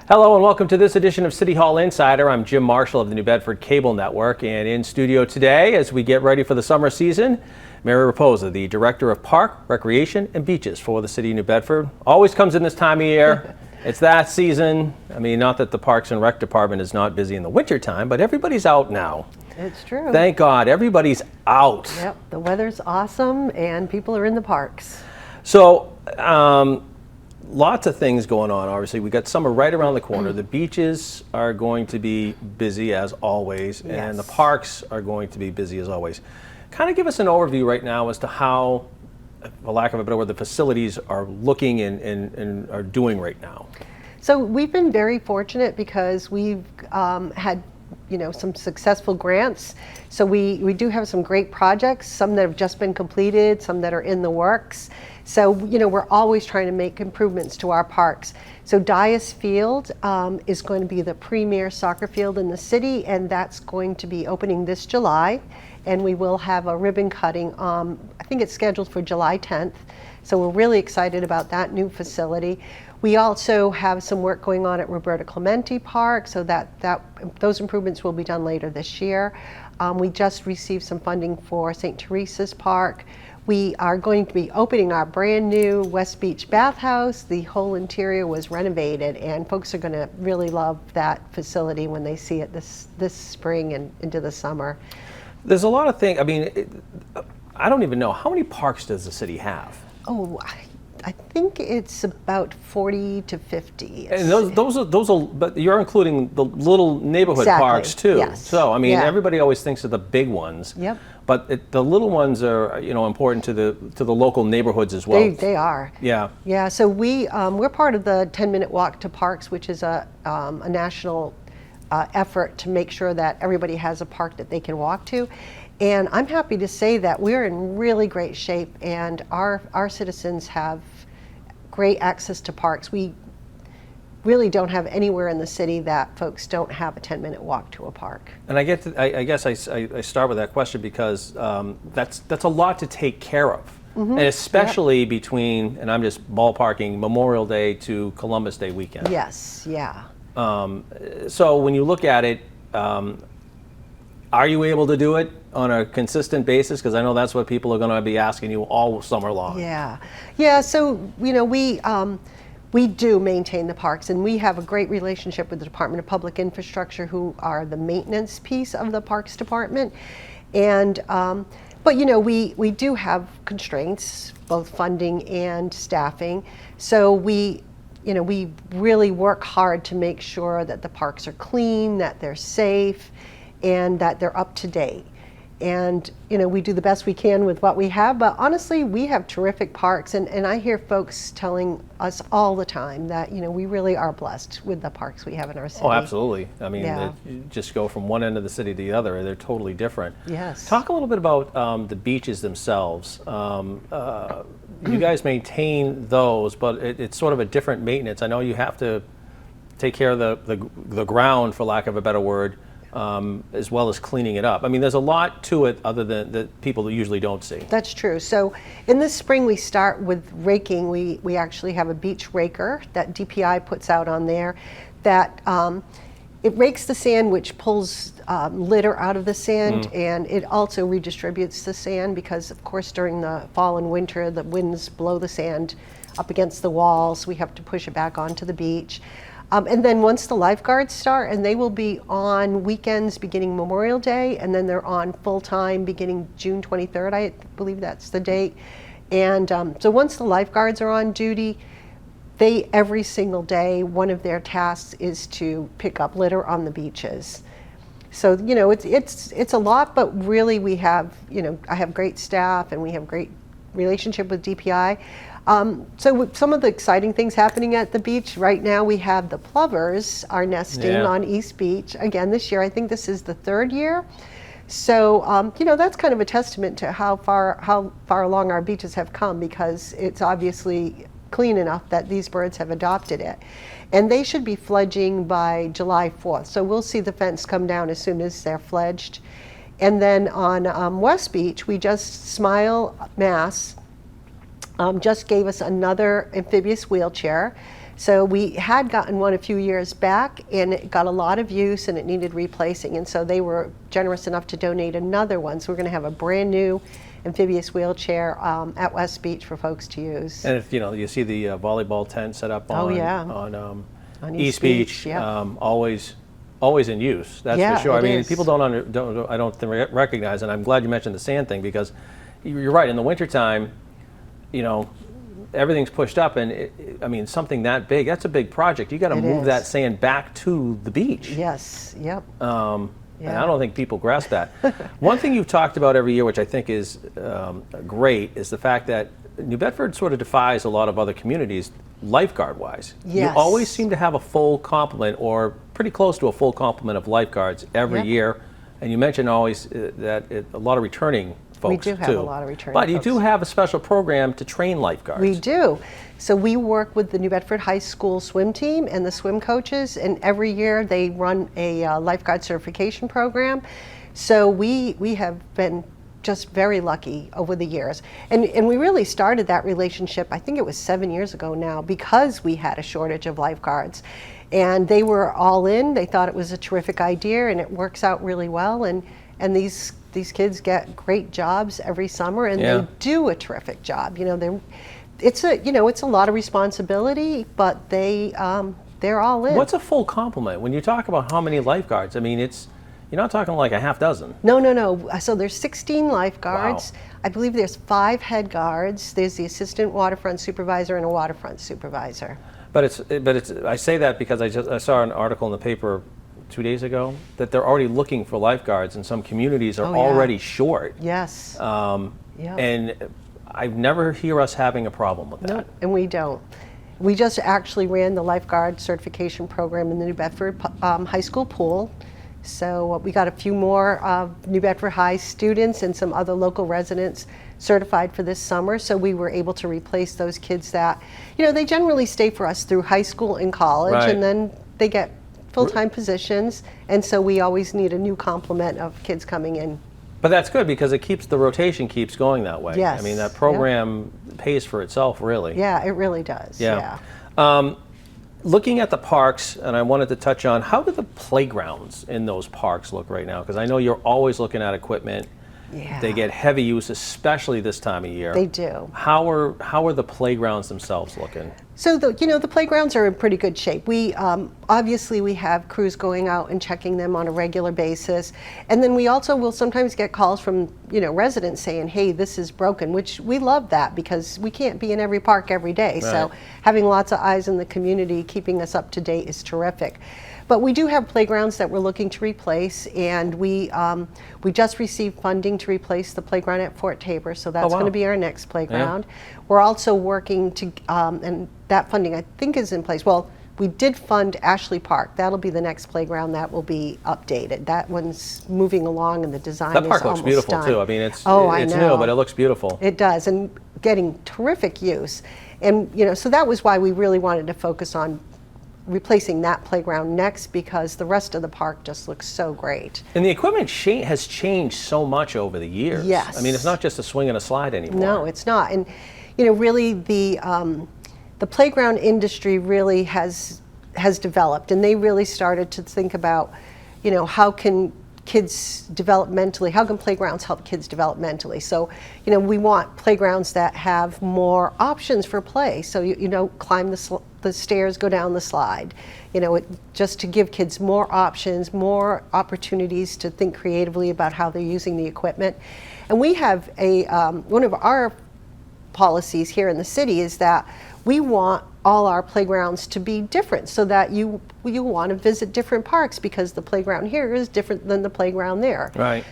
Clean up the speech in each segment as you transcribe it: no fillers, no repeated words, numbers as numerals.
Hello and welcome to this edition of City Hall Insider. I'm Jim Marshall of the New Bedford Cable Network, and in studio today as we get ready for the summer season, Mary Rapoza, the Director of Park, Recreation and Beaches for the City of New Bedford. Always comes in this time of year. It's that season. I mean, not that the Parks and Rec Department is not busy in the wintertime, but everybody's out now. It's true. Thank God, everybody's out. Yep, the weather's awesome and people are in the parks. So, lots of things going on, obviously. We got summer right around the corner. The beaches are going to be busy as always, and the parks are going to be busy as always. Kind of give us an overview right now as to how, for lack of a better word, the facilities are looking and are doing right now. So we've been very fortunate because we've had some successful grants. So we do have some great projects, some that have just been completed, some that are in the works. So, we're always trying to make improvements to our parks. So Dias Field is going to be the premier soccer field in the city, and that's going to be opening this July. And we will have a ribbon cutting, I think it's scheduled for July 10th. So we're really excited about that new facility. We also have some work going on at Roberta Clemente Park, so those improvements will be done later this year. We just received some funding for St. Teresa's Park. We are going to be opening our brand new West Beach bathhouse. The whole interior was renovated, and folks are going to really love that facility when they see it this spring and into the summer. There's a lot of things. I mean, I don't even know. How many parks does the city have? Oh, I think it's about 40 to 50. And those are, but you're including the little neighborhood parks too. Yes. So I mean, everybody always thinks of the big ones. Yep. But the little ones are, important to the local neighborhoods as well. They are. Yeah. Yeah. So we're part of the 10-minute walk to parks, which is a national effort to make sure that everybody has a park that they can walk to. And I'm happy to say that we're in really great shape, and our citizens have great access to parks. We really don't have anywhere in the city that folks don't have a 10-minute walk to a park. And I guess I start with that question because that's a lot to take care of, and especially between, and I'm just ballparking, Memorial Day to Columbus Day weekend. Yes. Yeah. So when you look at it, are you able to do it on a consistent basis? Because I know that's what people are going to be asking you all summer long. Yeah. So we do maintain the parks, and we have a great relationship with the Department of Public Infrastructure, who are the maintenance piece of the Parks Department. And but we do have constraints, both funding and staffing. So we really work hard to make sure that the parks are clean, that they're safe, and that they're up to date. And we do the best we can with what we have, but honestly, we have terrific parks, and I hear folks telling us all the time that we really are blessed with the parks we have in our city. Oh, absolutely. I mean, you just go from one end of the city to the other, they're totally different. Yes. Talk a little bit about the beaches themselves. You guys maintain those, but it's sort of a different maintenance. I know you have to take care of the ground, for lack of a better word, as well as cleaning it up. I mean, there's a lot to it other than that people usually don't see. That's true. So in the spring, we start with raking. We actually have a beach raker that DPI puts out on there that it rakes the sand, which pulls litter out of the sand, and it also redistributes the sand because, of course, during the fall and winter, the winds blow the sand up against the walls. We have to push it back onto the beach. And then once the lifeguards start, and they will be on weekends beginning Memorial Day, and then they're on full-time beginning June 23rd, I believe that's the date. And so once the lifeguards are on duty, every single day, one of their tasks is to pick up litter on the beaches. So, it's a lot, but really we have, I have great staff, and we have great relationship with DPI. So with some of the exciting things happening at the beach right now, we have the plovers are nesting on East Beach again this year. I think this is the third year. So that's kind of a testament to how far along our beaches have come, because it's obviously clean enough that these birds have adopted it. And they should be fledging by July 4th. So we'll see the fence come down as soon as they're fledged. And then on West Beach, we just Smile Mass just gave us another amphibious wheelchair So we had gotten one a few years back, and it got a lot of use, and it needed replacing. And so they were generous enough to donate another one. So we're going to have a brand new amphibious wheelchair at West Beach for folks to use. And if you see the volleyball tent set up on On East Beach, yeah. always in use. That's Yeah, for sure. I it mean, is. people don't recognize, and I'm glad you mentioned the sand thing, because you're right. In the wintertime, everything's pushed up, and I mean, something that big, that's a big project. You got to move that sand back to the beach. Yes. Yep. And I don't think people grasp that. One thing you've talked about every year, which I think is great, is the fact that New Bedford sort of defies a lot of other communities lifeguard-wise. Yes. You always seem to have a full complement, or pretty close to a full complement of lifeguards every year. And you mentioned always that a lot of returning folks, We do have too. a lot of returning But you folks. do have a special program to train lifeguards. We do. So we work with the New Bedford High School swim team and the swim coaches, and every year they run a lifeguard certification program. So we have been just very lucky over the years. And we really started that relationship, I think it was 7 years ago now, because we had a shortage of lifeguards. And they were all in. They thought it was a terrific idea, and it works out really well. And these kids get great jobs every summer, and they do a terrific job. It's a lot of responsibility, but they're all in. What's a full complement? When you talk about how many lifeguards, I mean, you're not talking like a half dozen. No. So there's 16 lifeguards. Wow. I believe there's 5 head guards. There's the assistant waterfront supervisor and a waterfront supervisor. But I say that because I saw an article in the paper 2 days ago that they're already looking for lifeguards, and some communities are already short. Yes. And I never hear us having a problem with that. No, and we don't. We just actually ran the lifeguard certification program in the New Bedford High School pool. So we got a few more New Bedford High students and some other local residents certified for this summer. So we were able to replace those kids that, they generally stay for us through high school and college, and then they get full-time positions. And so we always need a new complement of kids coming in. But that's good, because the rotation keeps going that way. Yes. I mean, that program pays for itself, really. Yeah, it really does. Yeah. Looking at the parks, and I wanted to touch on, how do the playgrounds in those parks look right now? Because I know you're always looking at equipment. Yeah. They get heavy use, especially this time of year. They do. How are the playgrounds themselves looking? So the playgrounds are in pretty good shape. We obviously we have crews going out and checking them on a regular basis, and then we also will sometimes get calls from residents saying, "Hey, this is broken," which we love that, because we can't be in every park every day. Right. So having lots of eyes in the community, keeping us up to date, is terrific. But we do have playgrounds that we're looking to replace, and we just received funding to replace the playground at Fort Tabor, so that's going to be our next playground. Yeah. We're also working to, and that funding I think is in place. Well, we did fund Ashley Park. That'll be the next playground that will be updated. That one's moving along, and the design is almost done. That park looks beautiful too. I mean, it's new, but it looks beautiful. It does, and getting terrific use. And so that was why we really wanted to focus on replacing that playground next, because the rest of the park just looks so great. And the equipment has changed so much over the years. Yes. I mean, it's not just a swing and a slide anymore. No, it's not. And really the playground industry really has developed, and they really started to think about, how can kids developmentally, how can playgrounds help kids developmentally? So, we want playgrounds that have more options for play. So, climb the stairs, go down the slide. Just to give kids more options, more opportunities to think creatively about how they're using the equipment. And we have one of our policies here in the city is that we want all our playgrounds to be different, so that you want to visit different parks, because the playground here is different than the playground there. Right.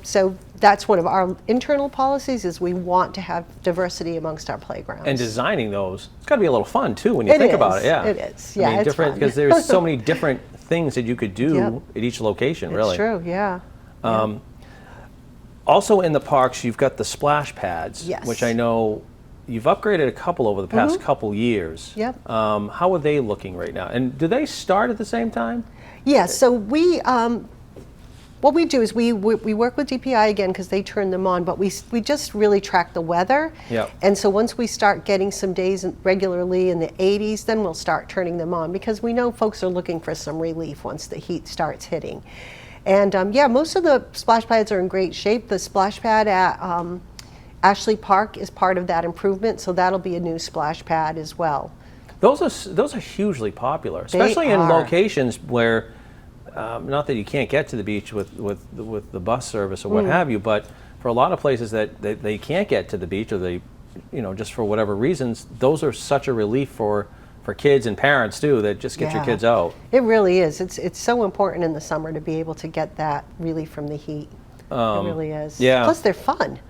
So that's one of our internal policies, is we want to have diversity amongst our playgrounds. And designing those, it's got to be a little fun too when you think about it. Yeah. It is. Yeah, I mean, it's different, fun. because there's so many different things that you could do at each location. It's really. true. Yeah. Also in the parks, you've got the splash pads, Yes. which I know you've upgraded a couple over the past couple years. Yep. How are they looking right now? And do they start at the same time? Yeah, so we What we do is we work with DPI again because they turn them on, but we just really track the weather. Yep. And so once we start getting some days regularly in the 80s, then we'll start turning them on because we know folks are looking for some relief once the heat starts hitting. And yeah, most of the splash pads are in great shape. The splash pad at Ashley Park is part of that improvement, so that'll be a new splash pad as well. Those are hugely popular, especially in locations where, not that you can't get to the beach with the bus service or what have you, but for a lot of places that they can't get to the beach, or they, just for whatever reasons, those are such a relief for kids and parents too, that just get your kids out. It really is. It's so important in the summer to be able to get that relief from the heat. It really is. Yeah. Plus they're fun.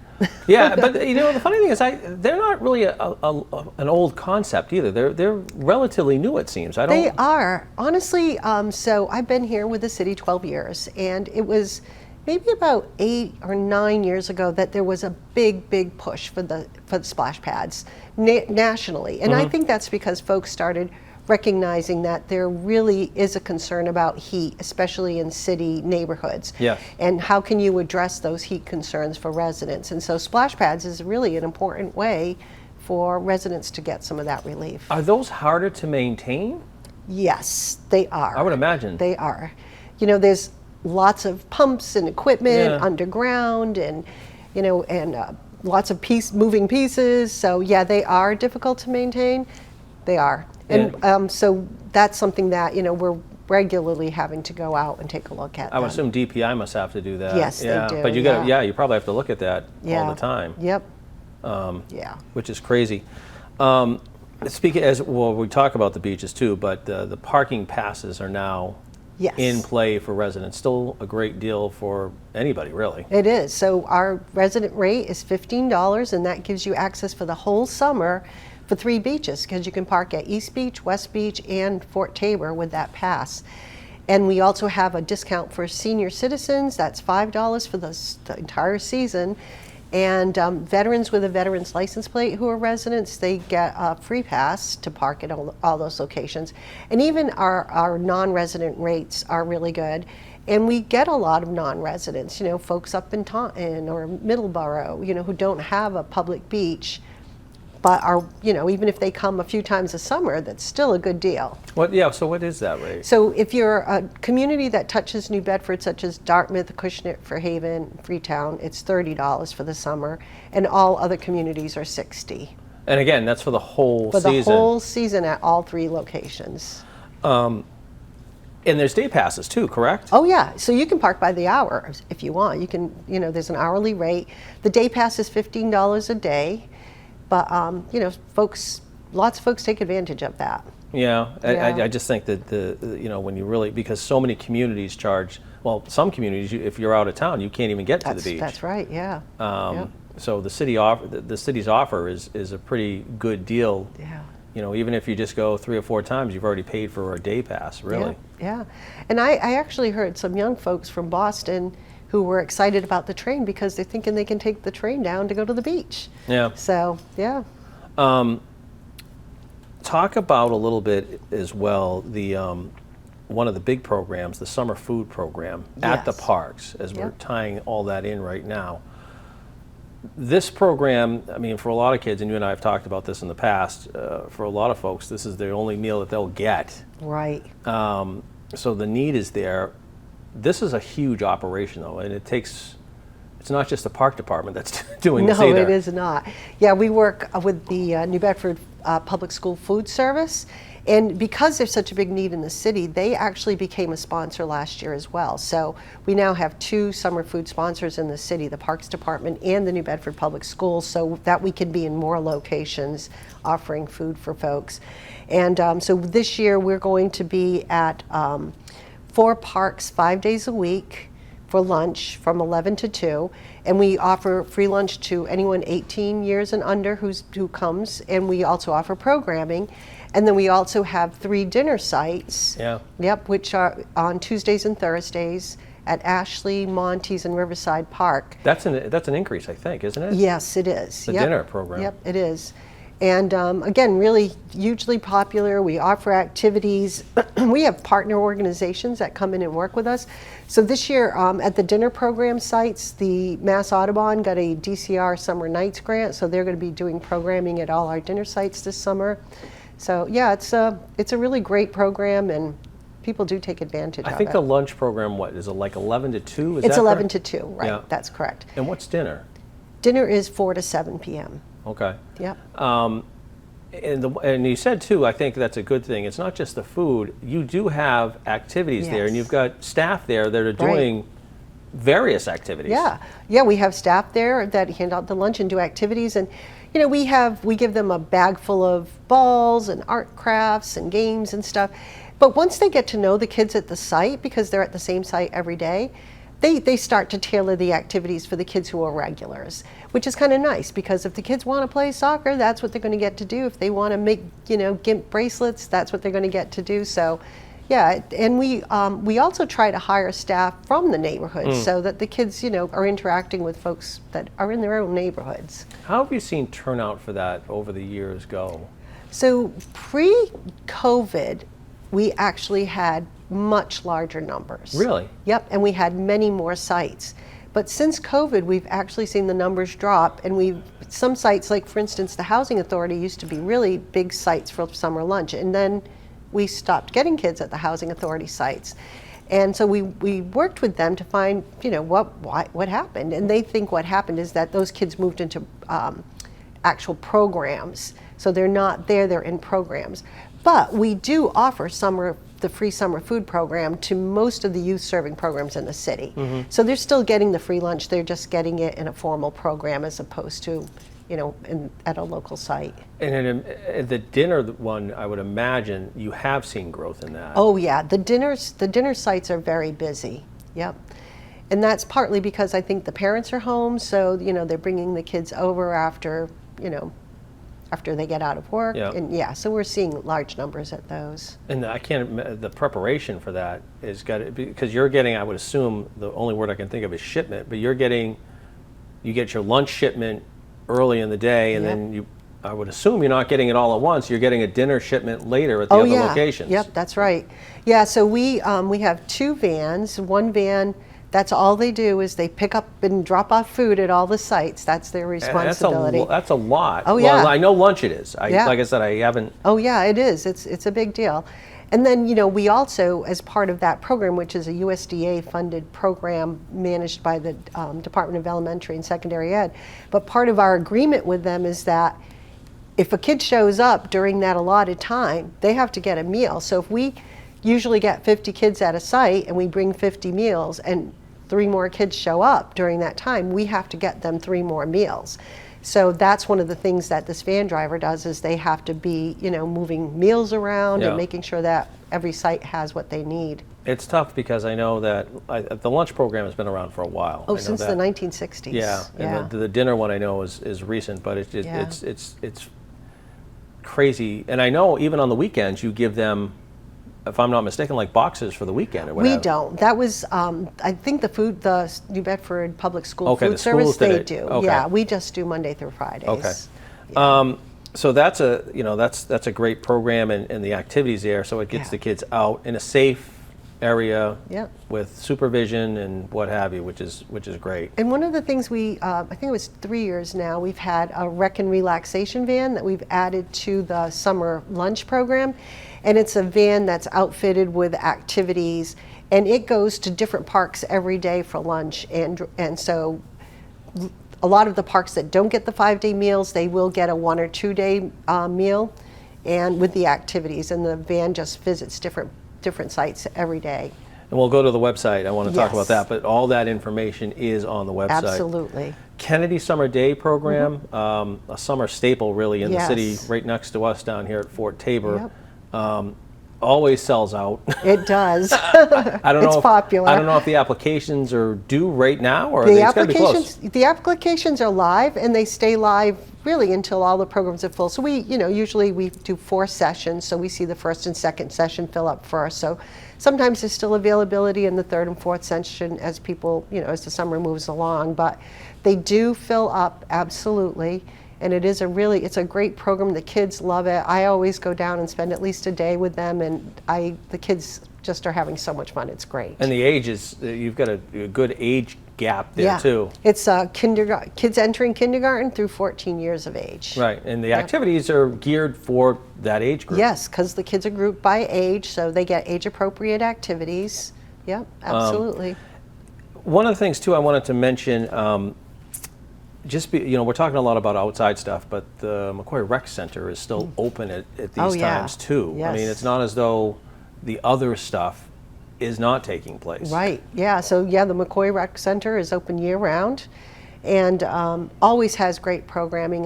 Yeah, but the funny thing is, they're not really an old concept either. They're relatively new, it seems. They are, honestly. So I've been here with the city 12 years, and it was maybe about 8 or 9 years ago that there was a big push for the splash pads nationally, and I think that's because folks started recognizing that there really is a concern about heat, especially in city neighborhoods. Yes. And how can you address those heat concerns for residents? And so splash pads is really an important way for residents to get some of that relief. Are those harder to maintain? Yes, they are. I would imagine. They are. There's lots of pumps and equipment underground, and lots of moving pieces. So yeah, they are difficult to maintain. They are. And so that's something that, we're regularly having to go out and take a look at. I would assume DPI must have to do that. Yes, they do. But you probably have to look at that all the time. Yep. Which is crazy. Speaking as well, we talk about the beaches too, but the parking passes are now in play for residents. Still a great deal for anybody, really. It is. So our resident rate is $15, and that gives you access for the whole summer for 3 beaches, because you can park at East Beach, West Beach, and Fort Taber with that pass. And we also have a discount for senior citizens. That's $5 for the entire season. And veterans with a veteran's license plate who are residents, they get a free pass to park at all those locations. And even our non-resident rates are really good. And we get a lot of non-residents, folks up in Taunton or Middleborough, who don't have a public beach, but are, even if they come a few times a summer, that's still a good deal. So what is that rate? So if you're a community that touches New Bedford, such as Dartmouth, Acushnet, Fairhaven, Freetown, it's $30 for the summer, and all other communities are $60. And again, that's for the whole season? For the whole season at all 3 locations. And there's day passes too, correct? Oh yeah, so you can park by the hour if you want. You can, there's an hourly rate. The day pass is $15 a day. But lots of folks take advantage of that. Yeah. I just think that when you really, because so many communities charge. Well, some communities, if you're out of town, you can't even get to the beach. That's right. Yeah. So the city's offer is a pretty good deal. Yeah. Even if you just go 3 or 4 times, you've already paid for a day pass. Really. Yeah. And I actually heard some young folks from Boston who were excited about the train because they're thinking they can take the train down to go to the beach. Yeah. So, yeah. Talk about a little bit as well the one of the big programs, the summer food program at the parks, as we're tying all that in right now. This program, I mean, for a lot of kids, and you and I have talked about this in the past, for a lot of folks, this is the only meal that they'll get. Right. So the need is there. This is a huge operation, though, and it's not just the park department that's doing this either. No, it is not. Yeah, we work with the New Bedford Public School Food Service, and because there's such a big need in the city, they actually became a sponsor last year as well. So we now have 2 summer food sponsors in the city, the Parks Department and the New Bedford Public Schools, so that we can be in more locations offering food for folks. And so this year we're going to be at 4 parks 5 days a week for lunch from 11 to 2, and we offer free lunch to anyone 18 years and under who comes, and we also offer programming. And then we also have 3 dinner sites, which are on Tuesdays and Thursdays at Ashley, Montes, and Riverside Park. That's an increase, I think, isn't it? Yes, it is. The dinner program. Yep, it is. And again, really hugely popular. We offer activities. We have partner organizations that come in and work with us. So this year at the dinner program sites, the Mass Audubon got a DCR Summer Nights grant, so they're going to be doing programming at all our dinner sites this summer. So yeah, it's a really great program, and people do take advantage of it. I think the lunch program, what, is it like 11 to 2? It's 11 to 2, right? Yeah. That's correct. And what's dinner? Dinner is 4 to 7 p.m. Okay. Yep. And you said too, I think that's a good thing. It's not just the food. You do have activities there, and Yes. you've got staff there that are doing various activities. Yeah, we have staff there that hand out the lunch and do activities, and you know, we give them a bag full of balls and art crafts and games and stuff. But once they get to know the kids at the site, because they're at the same site every day, they start to tailor the activities for the kids who are regulars, which is kind of nice, because if the kids want to play soccer, that's what they're going to get to do. If they want to make, you know, GIMP bracelets, that's what they're going to get to do. So yeah, and we also try to hire staff from the neighborhood so that the kids, you know, are interacting with folks that are in their own neighborhoods. How have you seen turnout for that over the years go? So pre-COVID, we actually had much larger numbers. Really? Yep, and we had many more sites. But since COVID, we've actually seen the numbers drop, and some sites, like for instance, the Housing Authority used to be really big sites for summer lunch, and then we stopped getting kids at the Housing Authority sites. And so we worked with them to find, you know, what happened. And they think what happened is that those kids moved into actual programs. So they're not there, they're in programs. But we do offer the free summer food program to most of the youth serving programs in the city. So they're still getting the free lunch, they're just getting it in a formal program as opposed to, you know, at a local site. And in the dinner one, I would imagine you have seen growth in that. Oh yeah, the dinner sites are very busy. Yep. And that's partly because I think the parents are home, so you know, they're bringing the kids over after, you know, after they get out of work. Yeah. And yeah, so we're seeing large numbers at those. And the preparation for that is because you're getting, I would assume, the only word I can think of is shipment, but you get your lunch shipment early in the day, and then I would assume you're not getting it all at once. You're getting a dinner shipment later at the other locations. Yep, that's right. Yeah, so we have 2 vans. One van, that's all they do is they pick up and drop off food at all the sites. That's their responsibility. That's a lot. Oh yeah. Well, I know lunch it is. Like I said, I haven't. Oh yeah, it is. It's a big deal. And then, you know, we also, as part of that program, which is a USDA-funded program managed by the Department of Elementary and Secondary Ed, but part of our agreement with them is that if a kid shows up during that allotted time, they have to get a meal. So if we usually get 50 kids at a site and we bring 50 meals and 3 more kids show up during that time, we have to get them 3 more meals. So that's one of the things that this van driver does, is they have to be, you know, moving meals around and making sure that every site has what they need. It's tough because I know that the lunch program has been around for a while. Oh, since the 1960s. Yeah, and the dinner one I know is recent, but it's crazy. And I know even on the weekends you give them, if I'm not mistaken, like boxes for the weekend or whatever. We don't. That was, I think the New Bedford Public School the Food Service, schools they did it. do. Okay. Yeah, we just do Monday through Fridays. Okay. Yeah. So that's a great program, and the activities there, so it gets the kids out in a safe area with supervision and what have you, which is great. And one of the things I think it was 3 years now, we've had a rec and relaxation van that we've added to the summer lunch program. And it's a van that's outfitted with activities, and it goes to different parks every day for lunch. And so a lot of the parks that don't get the 5-day meals, they will get a 1 or 2 day meal, and with the activities. And the van just visits different sites every day. And we'll go to the website. I want to talk about that, but all that information is on the website. Absolutely. Kennedy Summer Day program, a summer staple really in the city, right next to us down here at Fort Tabor. Always sells out. It does. I don't know. It's popular. I don't know if the applications are due right now, or the it's gotta be close. The applications are live, and they stay live really until all the programs are full. So usually we do 4 sessions, so we see the first and second session fill up first. So sometimes there's still availability in the 3rd and 4th session as people, as the summer moves along, but they do fill up absolutely. And it's a great program. The kids love it. I always go down and spend at least a day with them, and the kids just are having so much fun. It's great. And the age is, you've got a good age gap there too. It's kids entering kindergarten through 14 years of age. Right, and the activities are geared for that age group. Yes, because the kids are grouped by age, so they get age-appropriate activities. Yep, absolutely. One of the things too I wanted to mention, we're talking a lot about outside stuff, but the McCoy Rec Center is still open at these times too. Yes. I mean, it's not as though the other stuff is not taking place. Right, yeah, so the McCoy Rec Center is open year-round and always has great programming.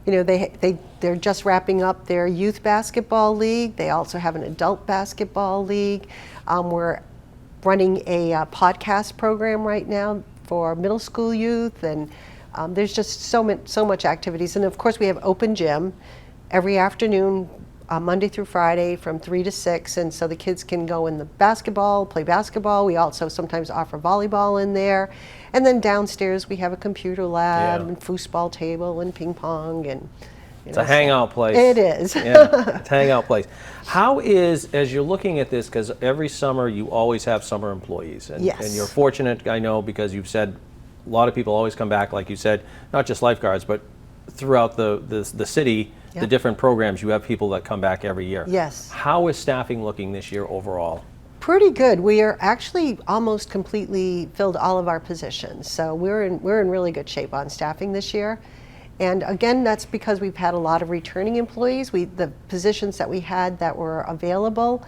They're just wrapping up their youth basketball league. They also have an adult basketball league. We're running a podcast program right now for middle school youth, and there's just so much activities. And of course we have open gym every afternoon, Monday through Friday from 3 to 6, and so the kids can go in the play basketball. We also sometimes offer volleyball in there. And then downstairs we have a computer lab and foosball table and ping pong, and it's a hangout place. It is. Yeah, it's a hangout place. How is, as you're looking at this, because every summer you always have summer employees, and you're fortunate, I know, because you've said a lot of people always come back, like you said, not just lifeguards, but throughout the city, the different programs, you have people that come back every year. Yes. How is staffing looking this year overall? Pretty good. We are actually almost completely filled all of our positions, so we're in really good shape on staffing this year. And again, that's because we've had a lot of returning employees. The positions that we had that were available,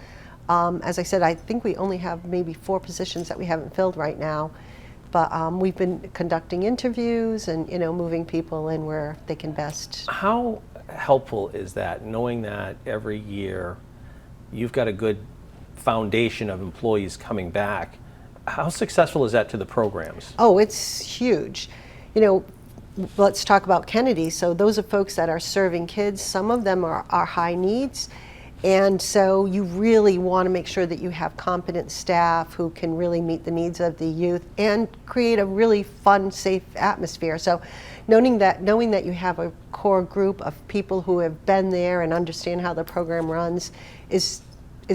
as I said, I think we only have maybe 4 positions that we haven't filled right now. But we've been conducting interviews and moving people in where they can best. How helpful is that, knowing that every year you've got a good foundation of employees coming back? How successful is that to the programs? Oh, it's huge. Let's talk about Kennedy. So those are folks that are serving kids. Some of them are high needs. And so you really want to make sure that you have competent staff who can really meet the needs of the youth and create a really fun, safe atmosphere. So knowing that you have a core group of people who have been there and understand how the program runs is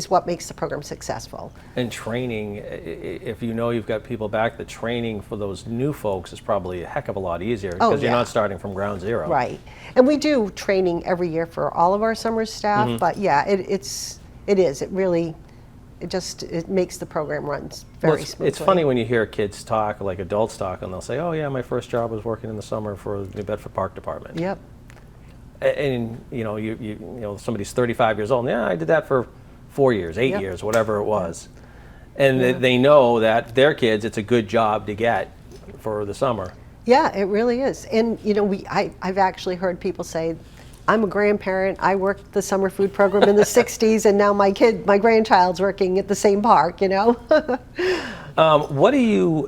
what makes the program successful. And training, if you've got people back, the training for those new folks is probably a heck of a lot easier because you're not starting from ground zero. Right. And we do training every year for all of our summer staff, but it makes the program run very smoothly. It's funny when you hear kids talk, like adults talk, and they'll say, oh yeah, my first job was working in the summer for the New Bedford Park Department. Yep. And somebody's 35 years old, and I did that for 4 years, 8 years, whatever it was. And they know that their kids, it's a good job to get for the summer. Yeah, it really is. And I've actually heard people say, I'm a grandparent, I worked the summer food program in the 60s, and now my grandchild's working at the same park, What do you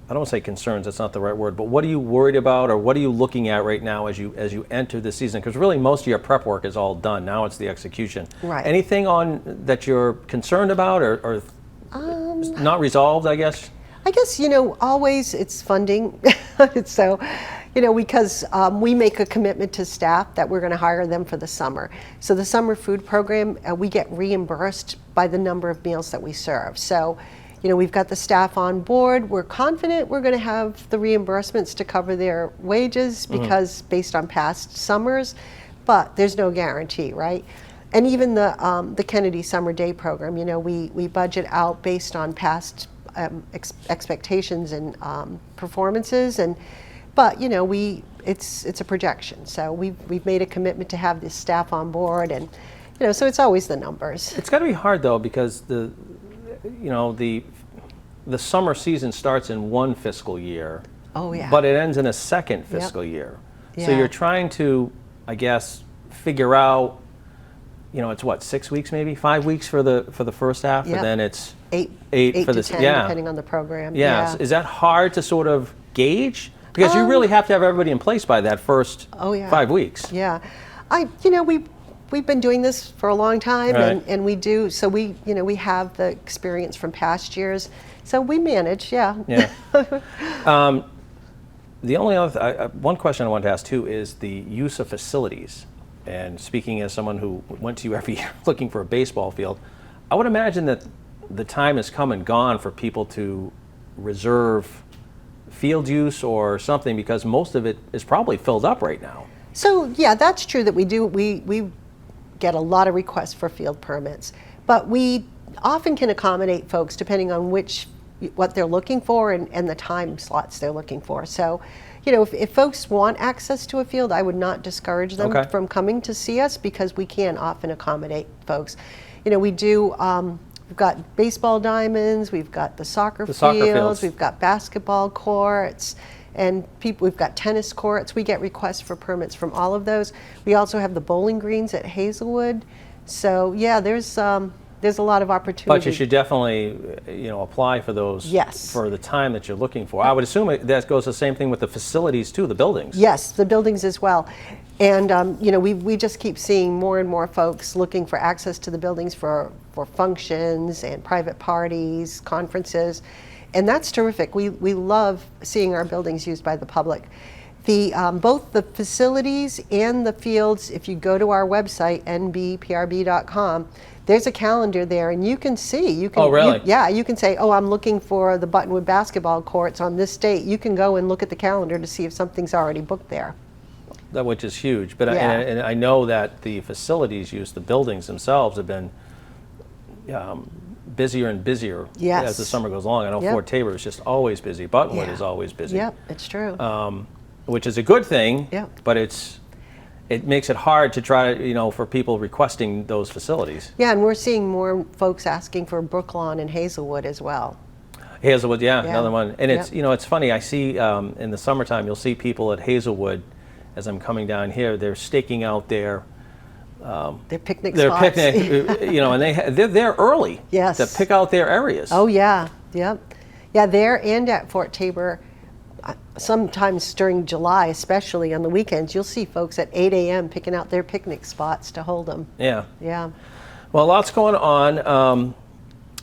I don't want to say concerns, that's not the right word, but what are you worried about, or what are you looking at right now as you enter the season? Because really most of your prep work is all done. Now it's the execution. Right. Anything that you're concerned about or not resolved, I guess? I guess, always it's funding. So, because we make a commitment to staff that we're going to hire them for the summer. So the summer food program, we get reimbursed by the number of meals that we serve. So, we've got the staff on board. We're confident we're going to have the reimbursements to cover their wages because based on past summers, but there's no guarantee, right? And even the Kennedy Summer Day program, we budget out based on past expectations and performances, but it's a projection. So we've made a commitment to have this staff on board, and so it's always the numbers. It's got to be hard though, because the summer season starts in one fiscal year. Oh yeah. But it ends in a second fiscal year. Yeah. So you're trying to, I guess, figure out, it's what, 6 weeks maybe? 5 weeks for the first half, and then it's eight for the 10, depending on the program. Yeah. Is that hard to sort of gauge? Because you really have to have everybody in place by that first 5 weeks. Yeah. We've been doing this for a long time, right. and we do, so we have the experience from past years, so we manage, yeah. The only other one question I wanted to ask too is the use of facilities. And speaking as someone who went to you every year looking for a baseball field, I would imagine that the time has come and gone for people to reserve field use or something, because most of it is probably filled up right now. So yeah, that's true that we do. We get a lot of requests for field permits, but we often can accommodate folks depending on what they're looking for and the time slots they're looking for. So, you know, if folks want access to a field, I would not discourage them from coming to see us, because we can often accommodate folks. You know, we do. We've got baseball diamonds, we've got the soccer fields, we've got basketball courts, and we've got tennis courts. We get requests for permits from all of those. We also have the bowling greens at Hazelwood. So yeah, there's a lot of opportunity. But you should definitely, you know, apply for those for the time that you're looking for. I would assume that goes the same thing with the facilities too, the buildings. Yes, the buildings as well. And you know, we just keep seeing more and more folks looking for access to the buildings for functions and private parties, conferences, and that's terrific. We love seeing our buildings used by the public. Both the facilities and the fields, if you go to our website, nbprb.com, there's a calendar there, and you can see. Oh, really? You can say, oh, I'm looking for the Buttonwood basketball courts on this date. You can go and look at the calendar to see if something's already booked there. Which is huge. But and I know that the facilities use, the buildings themselves have been busier and busier as the summer goes along. I know Fort Taber is just always busy. Buttonwood is always busy. Yep, it's true. Which is a good thing, but it makes it hard to try, you know, for people requesting those facilities. Yeah, and we're seeing more folks asking for Brooklawn and Hazelwood as well. Hazelwood, another one. And it's, you know, it's funny, I see in the summertime, you'll see people at Hazelwood, as I'm coming down here, they're staking out their picnic spots. You know, and they're there early to pick out their areas. Oh yeah, yep. Yeah, there and at Fort Taber, sometimes during July, especially on the weekends, you'll see folks at 8 a.m. picking out their picnic spots to hold them. Yeah. Yeah. Well, lots going on.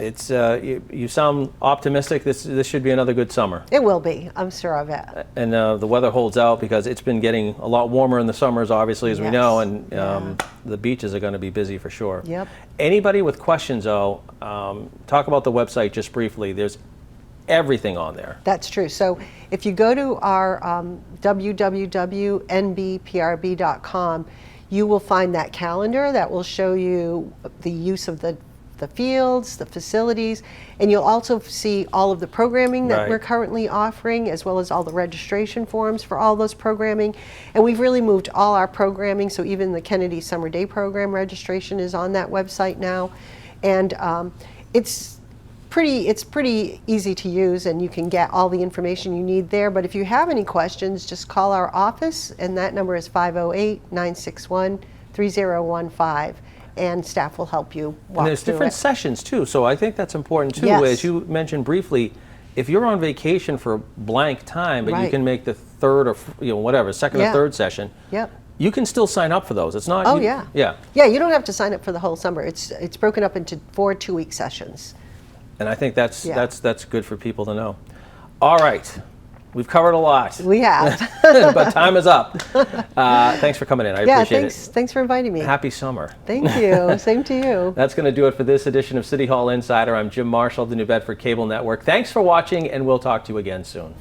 It's you sound optimistic. This should be another good summer. It will be. I'm sure of it. And the weather holds out, because it's been getting a lot warmer in the summers, obviously, as we know, and the beaches are going to be busy for sure. Yep. Anybody with questions, though, talk about the website just briefly. There's everything on there. That's true. So if you go to our www.nbprb.com, you will find that calendar that will show you the use of the fields, the facilities, and you'll also see all of the programming that we're currently offering, as well as all the registration forms for all those programming. And we've really moved all our programming, so even the Kennedy Summer Day program registration is on that website now. And it's pretty easy to use, and you can get all the information you need there. But if you have any questions, just call our office, and that number is 508-961-3015. And staff will help you walk And there's through different it. sessions too, so I think that's important too. As you mentioned briefly, if you're on vacation for a blank time, but you can make the third or whatever, second or third session, you can still sign up for those. It's not. Yeah, you don't have to sign up for the whole summer. It's broken up into 4 2-week sessions. And I think that's good for people to know. All right. We've covered a lot. We have. But time is up. Thanks for coming in. I appreciate it. Thanks for inviting me. Happy summer. Thank you. Same to you. That's going to do it for this edition of City Hall Insider. I'm Jim Marshall of the New Bedford Cable Network. Thanks for watching, and we'll talk to you again soon.